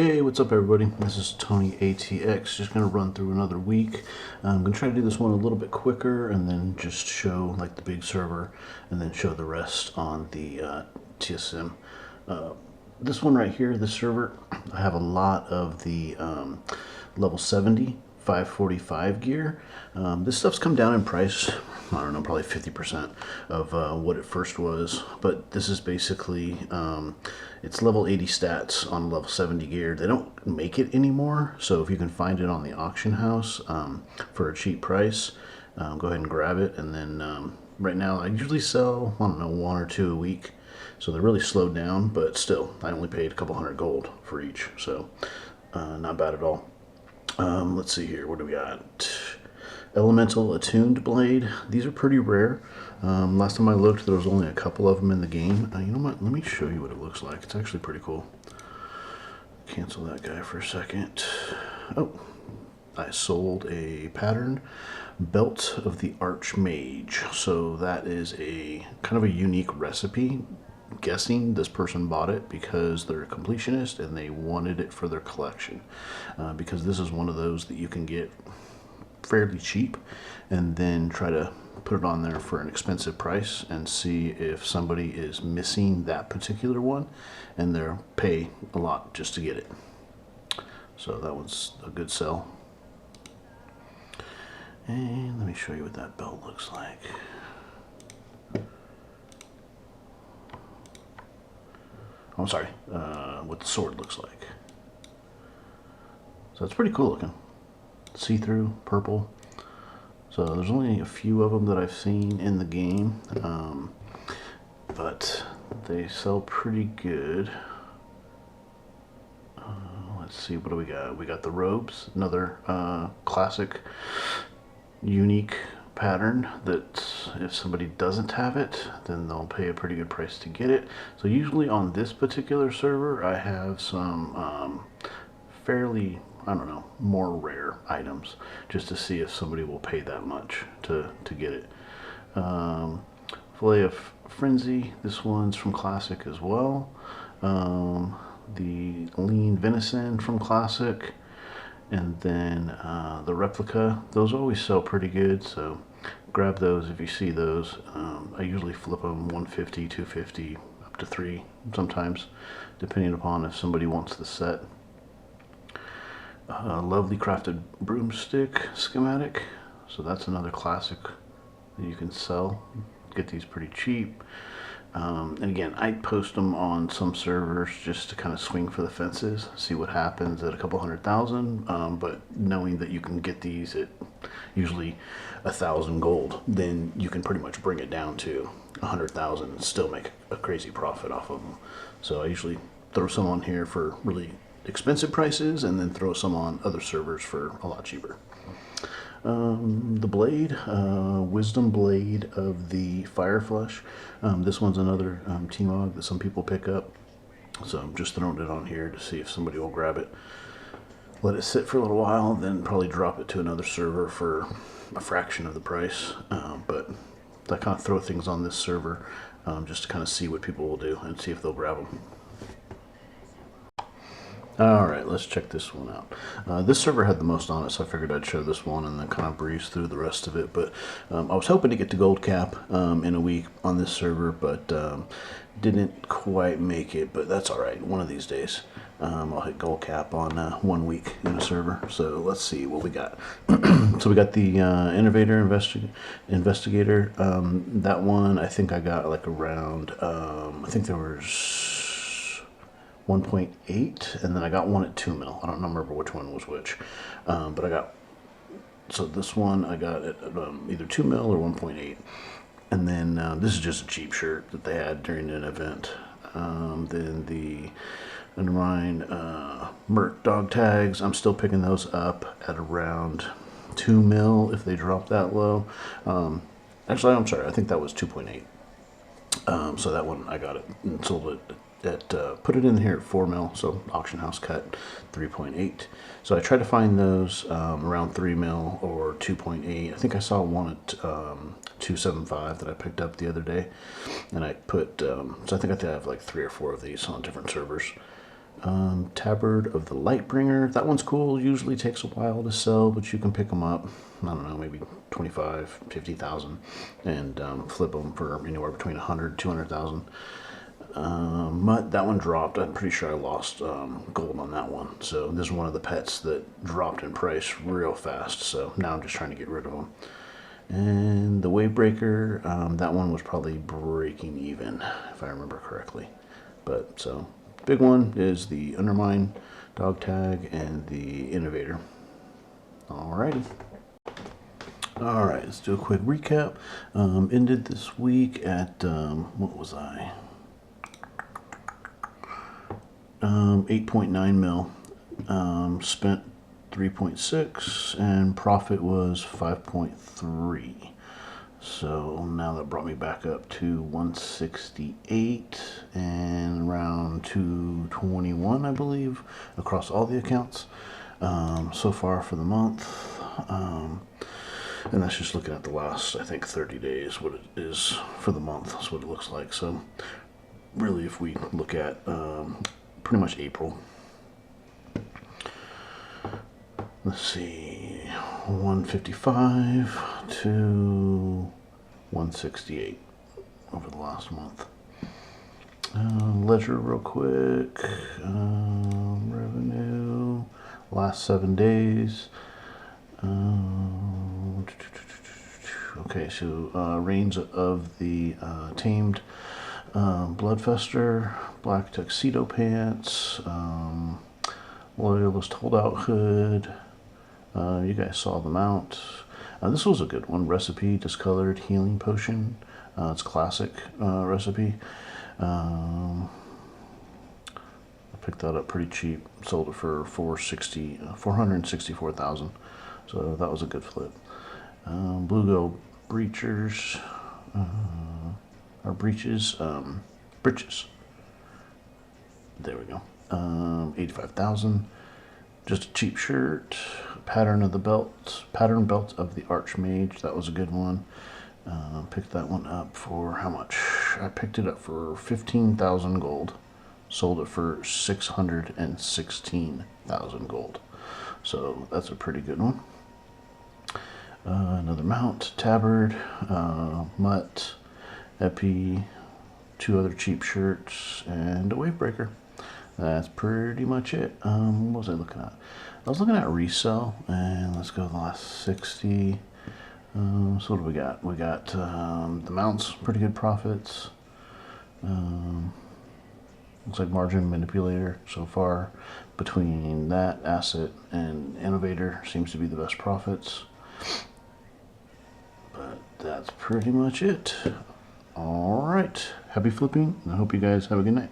Hey, what's up everybody? This is Tony ATX. Just going to run through another week. I'm going to try to do this one a little bit quicker and then just show like the big server and then show the rest on the TSM. This one right here, this server, I have a lot of the level 70 545 gear. This stuff's come down in price, I don't know, probably 50% of what it first was, but this is basically it's level 80 stats on level 70 gear. They don't make it anymore, so if you can find it on the auction house for a cheap price, go ahead and grab it. And then right now I usually sell, I don't know, 1 or 2 a week, so they're really slowed down, but still I only paid a couple hundred gold for each, so not bad at all. Let's see here, what do we got? Elemental Attuned Blade. These are pretty rare. Last time I looked, there was only a couple of them in the game. You know what? Let me show you what it looks like. It's actually pretty cool. Cancel that guy for a second. Oh, I sold a pattern Belt of the Archmage. So that is a kind of a unique recipe. Guessing this person bought it because they're a completionist and they wanted it for their collection. Because this is one of those that you can get fairly cheap and then try to put it on there for an expensive price and see if somebody is missing that particular one, and they'll pay a lot just to get it. So that one's a good sell. And let me show you what that belt looks like. I'm sorry, what the sword looks like. So it's pretty cool looking. See-through, purple. So there's only a few of them that I've seen in the game, but they sell pretty good. Let's see, what do we got? We got the robes, another classic, unique pattern that if somebody doesn't have it, then they'll pay a pretty good price to get it. So usually on this particular server, I have some fairly, I don't know, more rare items just to see if somebody will pay that much to get it. Fillet of Frenzy, this one's from Classic as well. The Lean Venison from Classic, and then the replica, those always sell pretty good, so grab those if you see those. I usually flip them 150, 250, up to 3 sometimes, depending upon if somebody wants the set. Lovely Crafted Broomstick schematic, so that's another classic that you can sell. Get these pretty cheap. And again, I post them on some servers just to kind of swing for the fences, see what happens at a couple 100,000, but knowing that you can get these at usually 1,000 gold, then you can pretty much bring it down to 100,000 and still make a crazy profit off of them. So I usually throw some on here for really expensive prices and then throw some on other servers for a lot cheaper. The blade, Wisdom Blade of the Fireflush. This one's another T-Mog that some people pick up, so I'm just throwing it on here to see if somebody will grab it. Let it sit for a little while, then probably drop it to another server for a fraction of the price. But I kind of throw things on this server just to kind of see what people will do and see if they'll grab them. Alright, let's check this one out. This server had the most on it, so I figured I'd show this one and then kind of breeze through the rest of it. But I was hoping to get to GoldCapped in a week on this server, but didn't quite make it, but that's alright. One of these days I'll hit GoldCapped on 1 week in a server. So let's see what we got. So we got the Innovator Investigator. That one I think I got like around, I think there was 1.8, and then I got one at 2 mil. I don't remember which one was which, but I got, so this one I got at either 2 mil or 1.8, and then this is just a cheap shirt that they had during an event. Then the Undermine Merc dog tags, I'm still picking those up at around 2 mil if they drop that low. Actually, I'm sorry, I think that was 2.8. So that one I got it and sold it put it in here at 4 mil, so auction house cut 3.8. So I tried to find those around 3 mil or 2.8. I think I saw one at 275 that I picked up the other day, and I put so I think I have like 3 or 4 of these on different servers. Tabard of the Lightbringer. That one's cool. Usually takes a while to sell, but you can pick them up, I don't know, maybe 25, 50,000 and flip them for anywhere between 100, 200,000. Mutt, that one dropped. I'm pretty sure I lost gold on that one. So this is one of the pets that dropped in price real fast. So now I'm just trying to get rid of them. And the Wavebreaker, that one was probably breaking even, if I remember correctly. But so big one is the Undermine dog tag and the Innovator. Alrighty. Alright, let's do a quick recap. Ended this week at, what was I? 8.9 mil. Spent 3.6 and profit was 5.3. So now that brought me back up to 168 and around 221, I believe, across all the accounts so far for the month. And that's just looking at the last, I think, 30 days, what it is for the month. That's what it looks like. So really, if we look at pretty much April, let's see, 155 to 168 over the last month. Ledger real quick. Revenue last 7 days. Okay, so reigns of the tamed Bloodfester, Black Tuxedo Pants, Loyalist Holdout Hood. You guys saw the mount. This was a good one. Recipe, Discolored Healing Potion. It's classic recipe. I picked that up pretty cheap. Sold it for 464,000. So that was a good flip. Bluegill Breachers. Or breeches. Breeches. There we go. 85,000. Just a cheap shirt. Pattern of the belt. Pattern belt of the Archmage. That was a good one. Picked that one up for how much? I picked it up for 15,000 gold. Sold it for 616,000 gold. So that's a pretty good one. Another mount. Tabard. Mutt. Epi. 2 other cheap shirts. And a Wavebreaker. That's pretty much it. What was I looking at? I was looking at resell, and let's go to the last 60. So what do we got? We got the mounts, pretty good profits. Looks like Margin Manipulator so far. Between that asset and Innovator seems to be the best profits. But that's pretty much it. All right. Happy flipping, and I hope you guys have a good night.